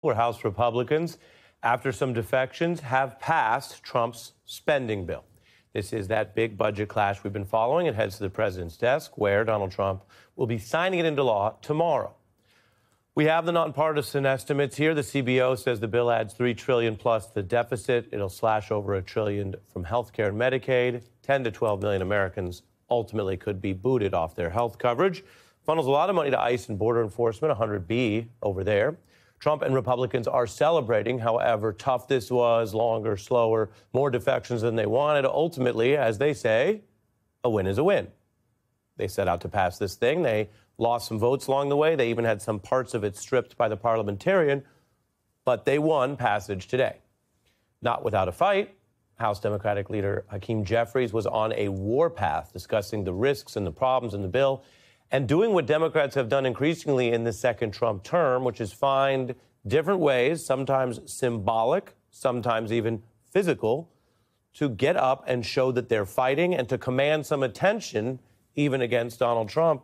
where House Republicans, after some defections, have passed Trump's spending bill. This is that big budget clash we've been following. It heads to the president's desk, where Donald Trump will be signing it into law tomorrow. We have the nonpartisan estimates here. The CBO says the bill adds $3 trillion plus the deficit. It'll slash over $1 trillion from health care and Medicaid. 10 to 12 million Americans ultimately could be booted off their health coverage. Funnels a lot of money to ICE and border enforcement, 100B over there. Trump and Republicans are celebrating, however tough this was, longer, slower, more defections than they wanted. Ultimately, as they say, a win is a win. They set out to pass this thing. They lost some votes along the way. They even had some parts of it stripped by the parliamentarian, but they won passage today. Not without a fight. House Democratic leader Hakeem Jeffries was on a warpath discussing the risks and the problems in the bill and doing what Democrats have done increasingly in the second Trump term, which is find different ways, sometimes symbolic, sometimes even physical, to get up and show that they're fighting and to command some attention even against Donald Trump,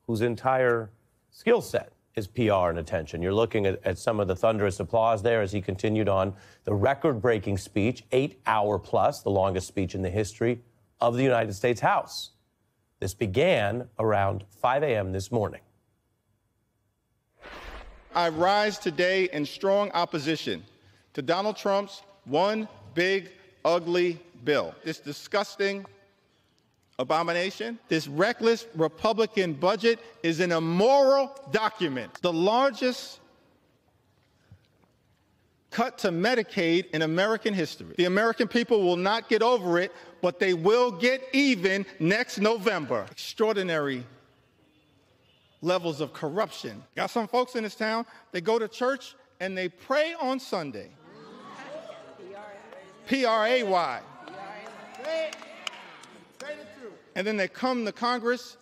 whose entire skill set is PR and attention. You're looking at some of the thunderous applause there as he continued on the record-breaking speech, 8-hour plus, the longest speech in the history of the United States House. This began around 5 a.m. this morning. I rise today in strong opposition to Donald Trump's one big, ugly bill. This disgusting abomination, this reckless Republican budget is an immoral document. The largest cut to Medicaid in American history. The American people will not get over it, but they will get even next November. Extraordinary levels of corruption. Got some folks in this town, they go to church and they pray on Sunday. P-R-A-Y. And then they come to Congress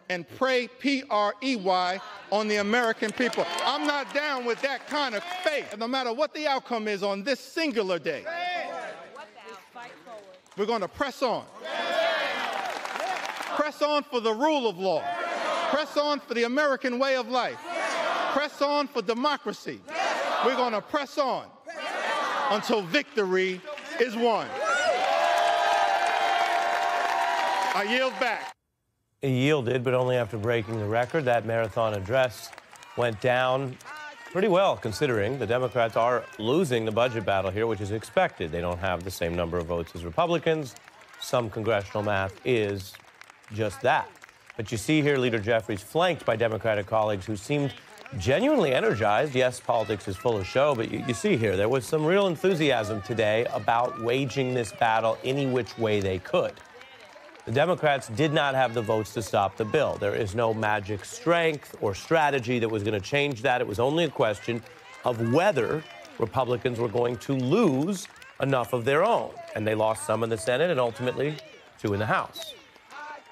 and pray P-R-E-Y on the American people. I'm not down with that kind of faith. No matter what the outcome is on this singular day, we're going to press on. Press on for the rule of law. Press on for the American way of life. Press on for democracy. We're going to press on until victory is won. I yield back. He yielded, but only after breaking the record. That marathon address went down pretty well, considering the Democrats are losing the budget battle here, which is expected. They don't have the same number of votes as Republicans. Some congressional math is just that. But you see here Leader Jeffries flanked by Democratic colleagues who seemed genuinely energized. Yes, politics is full of show, but you see here there was some real enthusiasm today about waging this battle any which way they could. The Democrats did not have the votes to stop the bill. There is no magic strength or strategy that was going to change that. It was only a question of whether Republicans were going to lose enough of their own. And they lost some in the Senate and ultimately 2 in the House.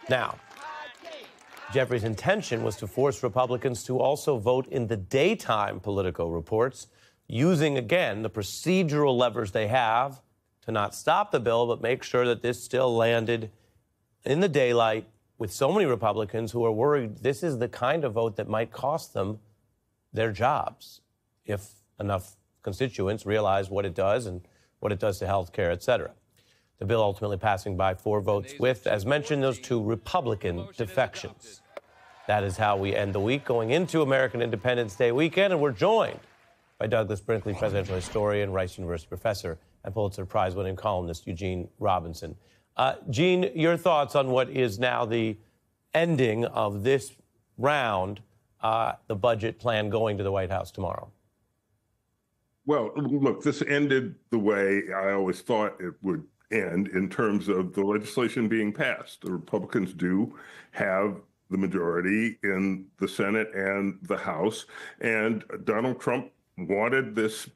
Now, Jeffries' intention was to force Republicans to also vote in the daytime Politico reports, using, again, the procedural levers they have to not stop the bill, but make sure that this still landed in the daylight with so many Republicans who are worried this is the kind of vote that might cost them their jobs if enough constituents realize what it does and what it does to health care, et cetera. The bill ultimately passing by 4 votes with, as mentioned, those 2 Republican defections. That is how we end the week going into American Independence Day weekend, and we're joined by Douglas Brinkley, presidential historian, Rice University professor, and Pulitzer Prize-winning columnist Eugene Robinson. Gene, your thoughts on what is now the ending of this round, the budget plan going to the White House tomorrow? Well, look, this ended the way I always thought it would end in terms of the legislation being passed. The Republicans do have the majority in the Senate and the House, and Donald Trump wanted this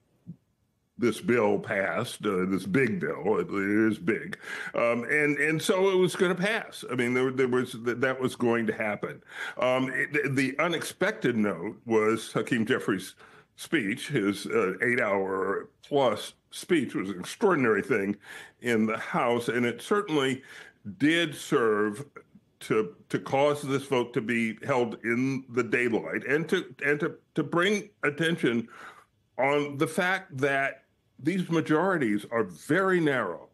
bill passed, this big bill. It is big, and so it was going to pass. I mean, that was going to happen. The unexpected note was Hakeem Jeffries' speech. His 8-hour plus speech was an extraordinary thing in the House, and it certainly did serve to cause this vote to be held in the daylight and to bring attention on the fact that these majorities are very narrow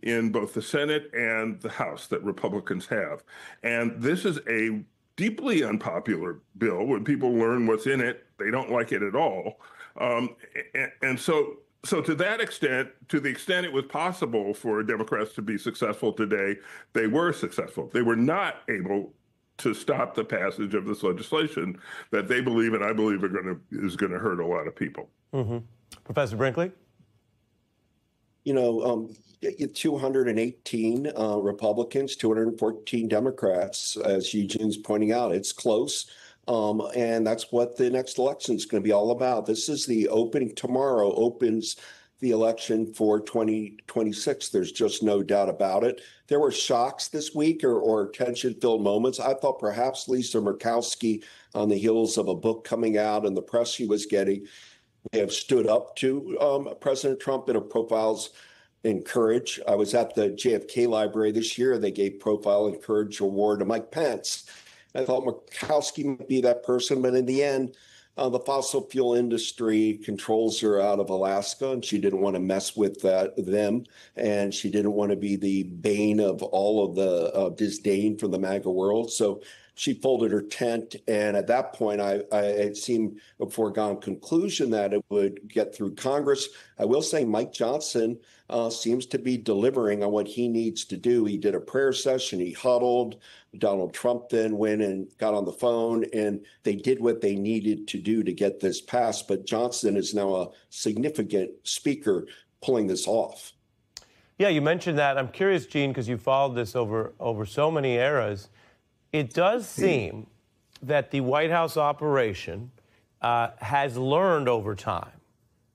in both the Senate and the House that Republicans have. And this is a deeply unpopular bill. When people learn what's in it, they don't like it at all. So to that extent, to the extent it was possible for Democrats to be successful today, they were successful. They were not able to stop the passage of this legislation that they believe, and I believe is going to hurt a lot of people. Mm-hmm. Professor Brinkley? 218 Republicans, 214 Democrats, as Eugene's pointing out. It's close. And that's what the next election is going to be all about. This is the opening. Tomorrow opens the election for 2026. There's just no doubt about it. There were shocks this week or tension-filled moments. I thought perhaps Lisa Murkowski, on the heels of a book coming out and the press she was getting, may have stood up to President Trump in a Profiles in Courage. I was at the JFK Library this year. They gave Profile in Courage award to Mike Pence. I thought Murkowski might be that person, but in the end, the fossil fuel industry controls her out of Alaska, and she didn't want to mess with them, and she didn't want to be the bane of all of the disdain from the MAGA world. So she folded her tent, and at that point, it seemed a foregone conclusion that it would get through Congress. I will say Mike Johnson seems to be delivering on what he needs to do. He did a prayer session. He huddled. Donald Trump then went and got on the phone, and they did what they needed to do to get this passed. But Johnson is now a significant speaker pulling this off. Yeah, you mentioned that. I'm curious, Gene, because you followed this over so many eras. It does seem that the White House operation has learned over time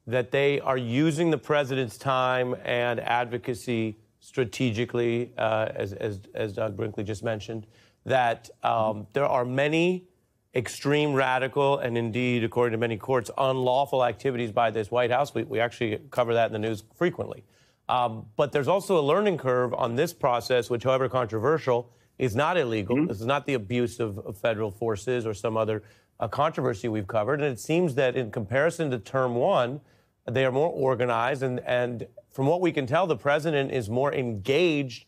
that they are using the president's time and advocacy strategically, as Doug Brinkley just mentioned, that there are many extreme radical and indeed, according to many courts, unlawful activities by this White House. We actually cover that in the news frequently. But there's also a learning curve on this process, which, however controversial, is not illegal. Mm-hmm. This is not the abuse of federal forces or some other controversy we've covered. And it seems that in comparison to term one, they are more organized. And from what we can tell, the president is more engaged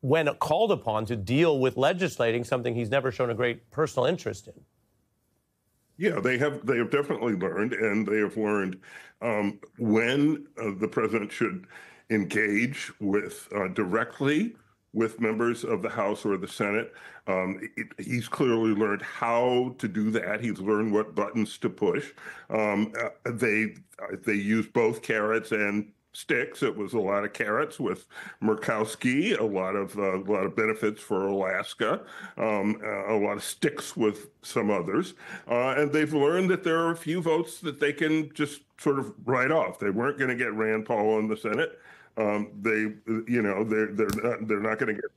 when called upon to deal with legislating something he's never shown a great personal interest in. Yeah, they have definitely learned, and they have learned when the president should engage with directly with members of the House or the Senate. He's clearly learned how to do that. He's learned what buttons to push. They use both carrots and sticks. It was a lot of carrots with Murkowski, a lot of benefits for Alaska, a lot of sticks with some others, and they've learned that there are a few votes that they can just sort of write off. They weren't going to get Rand Paul in the Senate. They're not going to get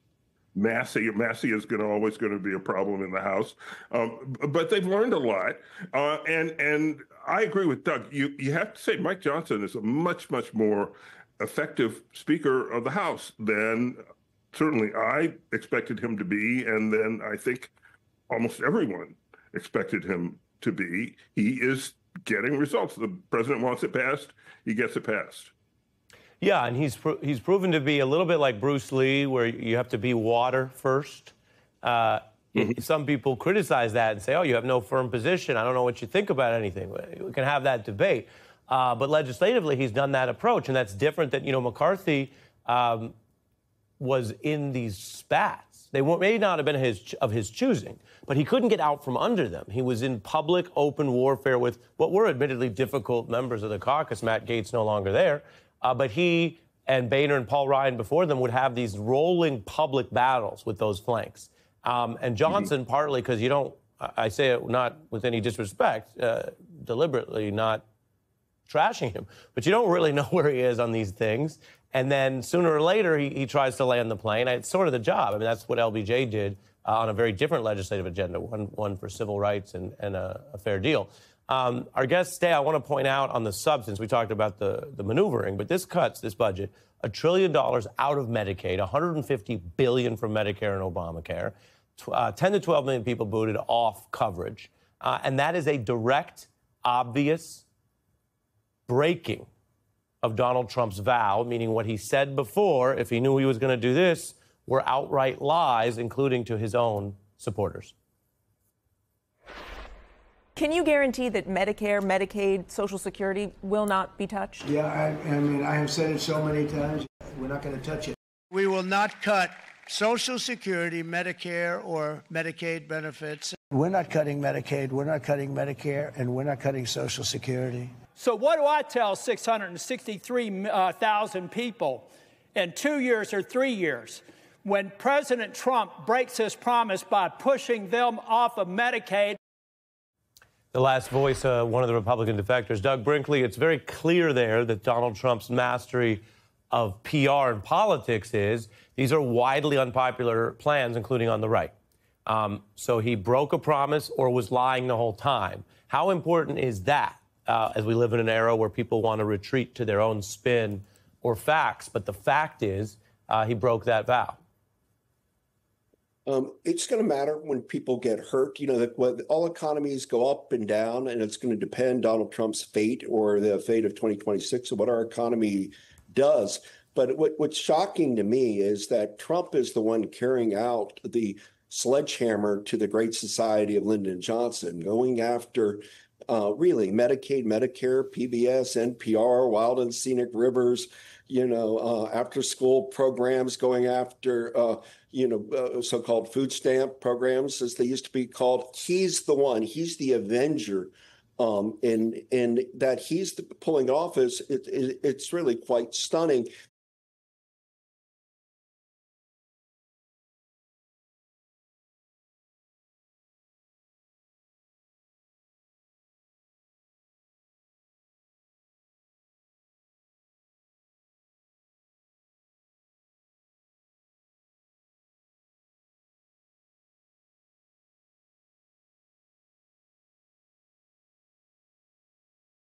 Massey. Massey is always going to be a problem in the House, but they've learned a lot. And I agree with Doug. You have to say Mike Johnson is a much more effective Speaker of the House than certainly I expected him to be, and then I think almost everyone expected him to be. He is getting results. The president wants it passed. He gets it passed. Yeah, and he's proven to be a little bit like Bruce Lee, where you have to be water first. Some people criticize that and say, oh, you have no firm position. I don't know what you think about anything. We can have that debate. But legislatively, he's done that approach, and that's different than, McCarthy was in these spats. They may not have been of his choosing, but he couldn't get out from under them. He was in public, open warfare with what were admittedly difficult members of the caucus. Matt Gaetz no longer there. But he and Boehner and Paul Ryan before them would have these rolling public battles with those flanks. And Johnson, partly because you don't, I say it not with any disrespect, deliberately not trashing him, but you don't really know where he is on these things. And then sooner or later, he tries to land the plane. It's sort of the job. I mean, that's what LBJ did on a very different legislative agenda, one for civil rights and a fair deal. Our guests today, I want to point out on the substance, we talked about the maneuvering, but this budget, $1 trillion out of Medicaid, $150 billion from Medicare and Obamacare, 10 to 12 million people booted off coverage. And that is a direct, obvious breaking of Donald Trump's vow, meaning what he said before, if he knew he was going to do this, were outright lies, including to his own supporters. Can you guarantee that Medicare, Medicaid, Social Security will not be touched? Yeah, I mean, I have said it so many times. We're not going to touch it. We will not cut Social Security, Medicare, or Medicaid benefits. We're not cutting Medicaid, we're not cutting Medicare, and we're not cutting Social Security. So what do I tell 663,000 people in 2 years or 3 years when President Trump breaks his promise by pushing them off of Medicaid? The last voice, one of the Republican defectors, Doug Brinkley, it's very clear there that Donald Trump's mastery of PR and politics is these are widely unpopular plans, including on the right. So he broke a promise or was lying the whole time. How important is that as we live in an era where people want to retreat to their own spin or facts? But the fact is he broke that vow. It's going to matter when people get hurt. You know, that all economies go up and down, and it's going to depend on Donald Trump's fate or the fate of 2026 and what our economy does. But what's shocking to me is that Trump is the one carrying out the sledgehammer to the Great Society of Lyndon Johnson, going after really Medicaid, Medicare, PBS, NPR, Wild and Scenic Rivers, after school programs, going after, so-called food stamp programs, as they used to be called. He's the one, he's the avenger. And that he's pulling off it's really quite stunning.